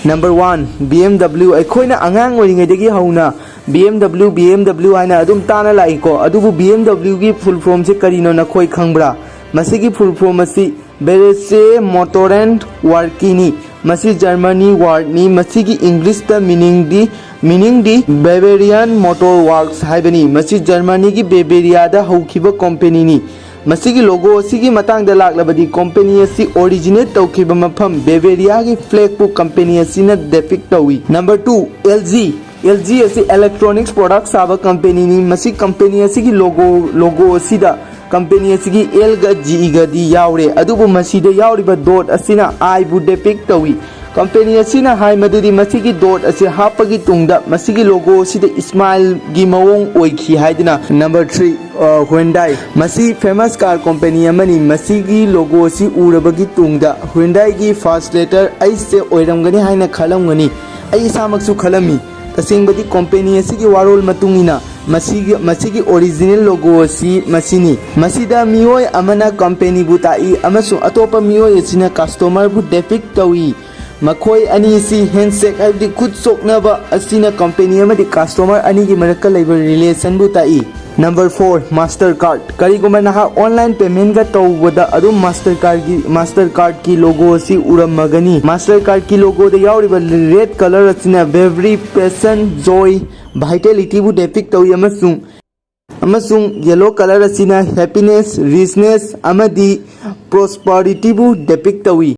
Number 1 BMW ꯑꯩꯈꯣꯏꯅ ꯑꯉꯥꯡ ꯑꯣꯏꯔꯤꯉꯩꯗꯒꯤ ꯍꯧꯅ BMW ꯍꯥꯏꯅ ꯑꯗꯨꯝ ꯇꯥꯅ ꯂꯥꯛꯏꯀꯣ ꯑꯗꯨꯕꯨ BMW ꯒꯤ ꯐꯨꯜ ꯐꯣꯔꯝ ꯁꯤ ꯀꯔꯤꯅꯣ ꯅꯈꯣꯏ ꯈꯪꯕ꯭ꯔꯥ ꯃꯁꯤꯒꯤ ꯐꯨꯜ ꯐꯣꯔꯝ ꯑꯁꯤ Berese Motoren Workini मसी जर्मनी वार्डनी मसीगी इंग्लिश द मीनिंग दी Bavarian Motor Works हाइबनी मसी जर्मनी की बेबेरिया दा हौखिबा कंपनी नी मसीगी लोगो असीगी मतांग दा लागलबदी कंपनी असी ओरिजिनेट तौखिबा मफम बेबेरिया की फ्लैग पु कंपनी असीना डेपिक्ट तौई नंबर 2 LG असी इलेक्ट्रॉनिक्स प्रोडक्ट साबा कंपनी नी मसी कंपनी असीगी लोगो असीदा कंपनी असीगी L गा G गा दी यावरे अदुबु मसीदे यावरिबा डॉट असीना I बु डेपिक्ट तौई कंपनी असीना हाई मदुदी मसीगी डॉट असी हापगी तुंगदा मसीगी लोगो असीदे स्माइल गी मवोंग ओइखी हाइदना नंबर 3 Hyundai मसी फेमस कार कंपनी अमनी मसीगी लोगो असी उरबगी तुंगदा Hyundai गी फर्स्ट लेटर ऐसे ओइरमगनी हाइना खलमगनी ऐ इसामकसु खलमी तसिंगबदी कंपनी असीगी वारोल मतुंगिना मसीगी ओरिजिनल लोगो असी मसीनी मसीदा मियोय अमना कंपनी बुताई अमसु अतोपा मियोय असीना कस्टमर बु डेपिक्ट तौई मखोय अनी सी हैंडशेक हाइबदी खुद सोकनबा असीना कंपनी अमदी कस्टमर अनी की मरक्का लेबर रिलेशन बुताई नंबर 4 मास्टर कार्ड करीगुमा नहा ऑनलाइन पेमेंट का तौबदा अदु मास्टर कार्ड की लोगो असी उरमगनी मास्टर कार्ड की लोगो दे यावरिबा रेड कलर असीना बेवरी पैशन जॉय वाइटलिटी बु डेपिक्ट तौई अमसुंग येलो कलर असीना हैप्पीनेस रिचनेस अमदी प्रोस्पेरिटी बु डेपिक्ट तौई।